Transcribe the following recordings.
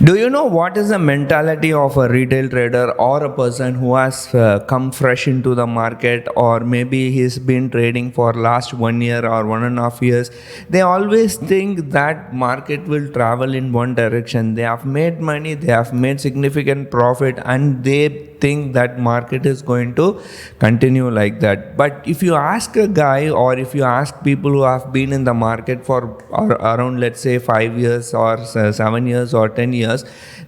Do you know what is the mentality of a retail trader or a person who has come fresh into the market, or maybe he's been trading for last 1 year or 1.5 years? They always think that market will travel in one direction. They have made money, they have made significant profit, and they think that market is going to continue like that. But if you ask a guy, or if you ask people who have been in the market for around, let's say, 5 years or 7 years or 10 years,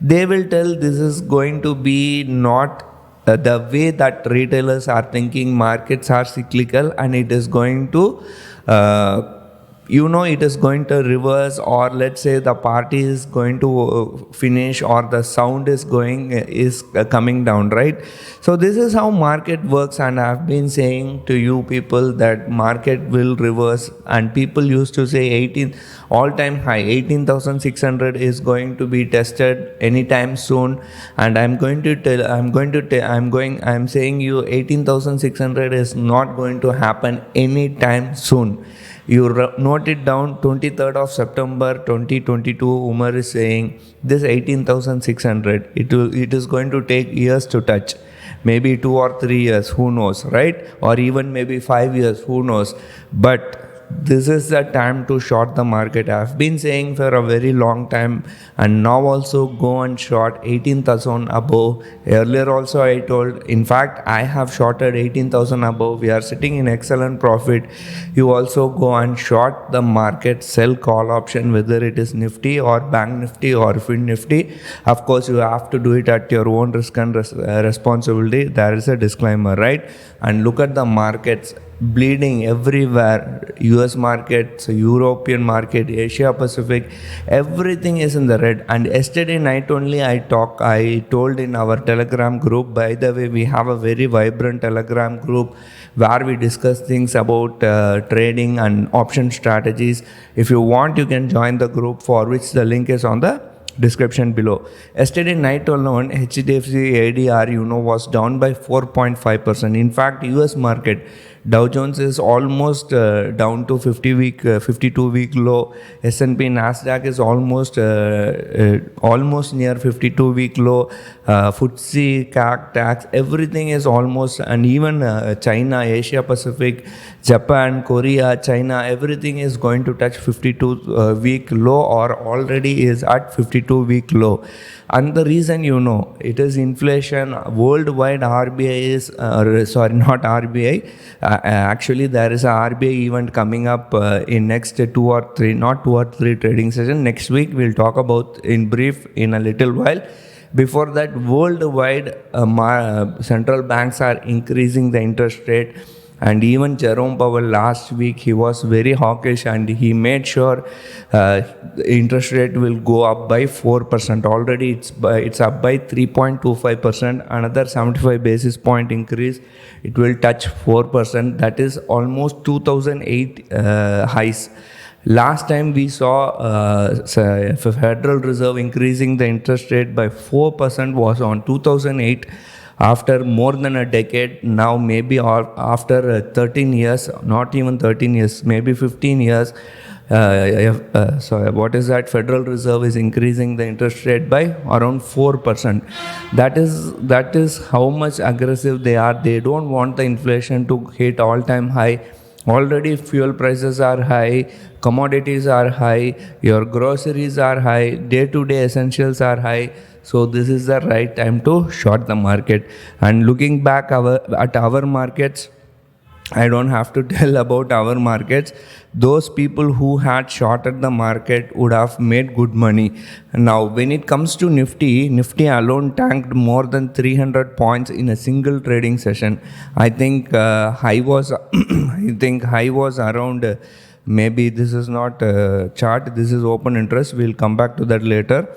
they will tell this is going to be not the way that retailers are thinking. Markets are cyclical, and it is going to it is going to reverse, or let's say the party is going to finish, or the sound is coming down, right? So this is how market works, and I've been saying to you people that market will reverse. And people used to say 18 all-time high 18,600 is going to be tested anytime soon, and I'm saying you 18,600 is not going to happen anytime soon. You note it down, 23rd of September 2022, Umar is saying this 18,600, it is going to take years to touch. Maybe 2 or 3 years, who knows, right? Or even maybe 5 years, who knows. But this is the time to short the market. I've been saying for a very long time, and now also go and short 18,000 above. Earlier also I told, in fact I have shorted 18,000 above. We are sitting in excellent profit. You also go and short the market, sell call option, whether it is Nifty or Bank Nifty or Fin Nifty. Of course you have to do it at your own risk and responsibility. There is a disclaimer, right? And look at the markets bleeding everywhere. US markets, European market, Asia Pacific, everything is in the red. And yesterday night only I told in our Telegram group. By the way, we have a very vibrant Telegram group where we discuss things about trading and option strategies. If you want, you can join the group, for which the link is on the description below. Yesterday night alone, HDFC ADR was down by 4.5%. In fact, US market Dow Jones is almost down to 52-week low. S&P Nasdaq is almost near 52-week low. FTSE, CAC, DAX, everything is almost, and even China, Asia Pacific, Japan, Korea, China, everything is going to touch 52-week low, or already is at 52-week low. And the reason, it is inflation worldwide. RBI is not RBI. Actually, there is a RBI event coming up in next 2 or 3 trading session. Next week we'll talk about in brief in a little while. Before that, worldwide central banks are increasing the interest rate. And even Jerome Powell last week, he was very hawkish, and he made sure interest rate will go up by 4%. Already it's up by 3.25%. Another 75 basis point increase, it will touch 4%. That is almost 2008 highs. Last time we saw Federal Reserve increasing the interest rate by 4% was on 2008. After more than a decade, now maybe after 13 years, not even 13 years, maybe 15 years, what is that? Federal Reserve is increasing the interest rate by around 4%. That is how much aggressive they are. They don't want the inflation to hit all-time high. Already fuel prices are high, commodities are high, your groceries are high, day-to-day essentials are high. So this is the right time to short the market. And looking back at our markets, I don't have to tell about our markets. Those people who had shorted the market would have made good money. Now, when it comes to Nifty alone tanked more than 300 points in a single trading session. I think high was around. Maybe this is not a chart. This is open interest. We'll come back to that later.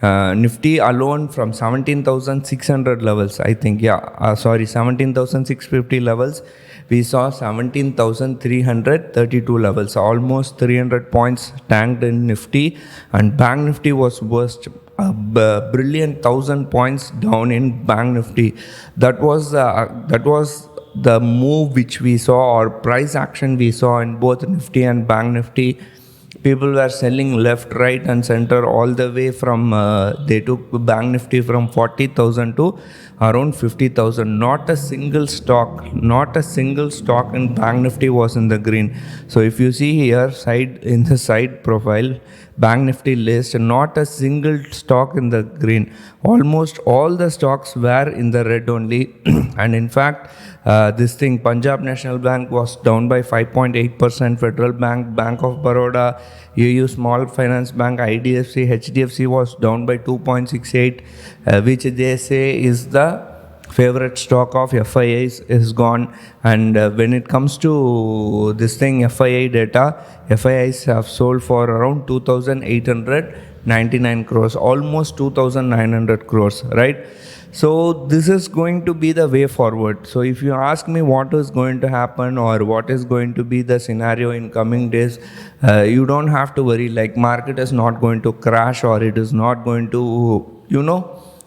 Nifty alone from 17,600 levels, I think, 17,650 levels, we saw 17,332 levels, almost 300 points tanked in Nifty. And Bank Nifty was worst, a brilliant 1,000 points down in Bank Nifty. That was the move which we saw, or price action we saw in both Nifty and Bank Nifty. people were selling left, right and center all the way from, they took Bank Nifty from 40,000 to around 50,000. Not a single stock in Bank Nifty was in the green. So if you see here, in the side profile, Bank Nifty list, not a single stock in the green. Almost all the stocks were in the red only. And in fact, this thing, Punjab National Bank was down by 5.8%, Federal Bank, Bank of Baroda, UU Small Finance Bank, IDFC, HDFC was down by 2.68, which they say is the favorite stock of FIIs is gone. And when it comes to this thing, FII data, FIIs have sold for around 2,899 crores, almost 2,900 crores, right? So this is going to be the way forward. So if you ask me what is going to happen or what is going to be the scenario in coming days, you don't have to worry, like market is not going to crash, or it is not going to,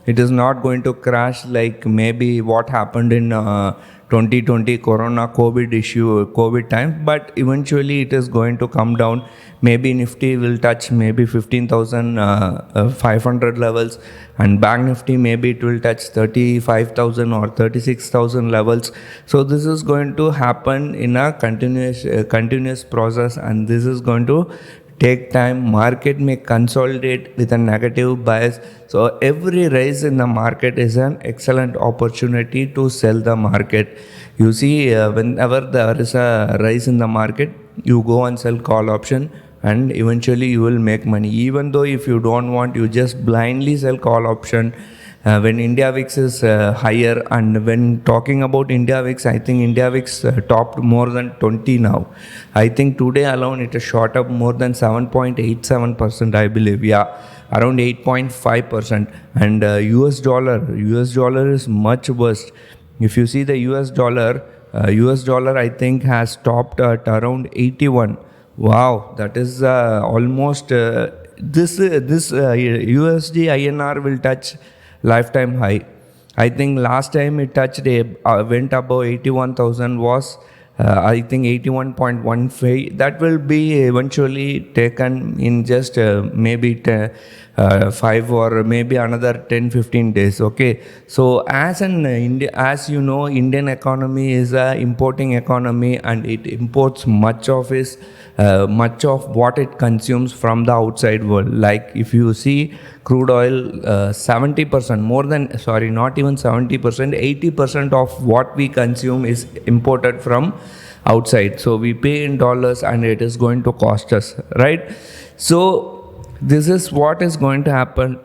it is not going to crash like maybe what happened in 2020 COVID time, but eventually it is going to come down. Maybe Nifty will touch maybe 15,500 levels, and Bank Nifty maybe it will touch 35,000 or 36,000 levels. So this is going to happen in a continuous process, and this is going to take time. Market may consolidate with a negative bias. So every rise in the market is an excellent opportunity to sell the market. You see, whenever there is a rise in the market, you go and sell call option, and eventually you will make money. Even though if you don't want, you just blindly sell call option. When India VIX is higher, and when talking about India VIX, I think India VIX topped more than 20 now. I think today alone it has shot up more than 7.87%, I believe. Yeah, around 8.5%. And US dollar is much worse. If you see the US dollar I think has topped at around 81. Wow, that is almost this USD INR will touch lifetime high. I think last time it touched went above 81,000 was I think 81.15. That will be eventually taken in just maybe 5 or maybe another 10-15 days. Okay, so as you know, Indian economy is a importing economy, and it imports much of what it consumes from the outside world. Like if you see crude oil, 70%, not even 70%, 80% of what we consume is imported from outside. So we pay in dollars, and it is going to cost us, right? So this is what is going to happen.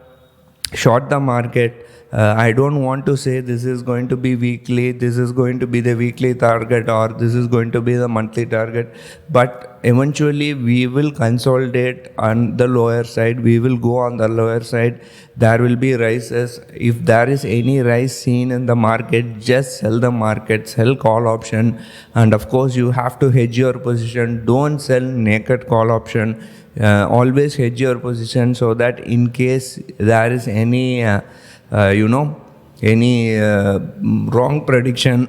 Short the market. I don't want to say this is going to be weekly, this is going to be the weekly target, or this is going to be the monthly target, but eventually we will consolidate on the lower side. We will go on the lower side. There will be rises. If there is any rise seen in the market, just sell the market, sell call option, and of course you have to hedge your position. Don't sell naked call option. Always hedge your position, so that in case there is any wrong prediction,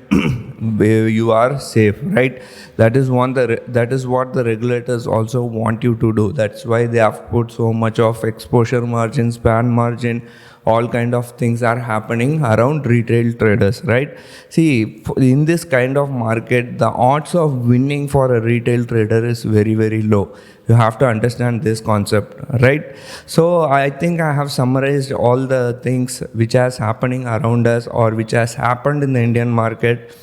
you are safe, right? That is what the regulators also want you to do. That's why they have put so much of exposure margin, span margin, all kind of things are happening around retail traders, right? See, in this kind of market, the odds of winning for a retail trader is very, very low. You have to understand this concept, right? So I think I have summarized all the things which has happening around us, or which has happened in the Indian market.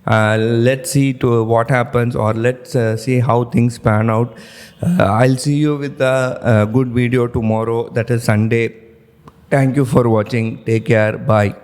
Let's see to what happens, or let's see how things pan out. I'll see you with a good video tomorrow, that is Sunday. Thank you for watching. Take care. Bye.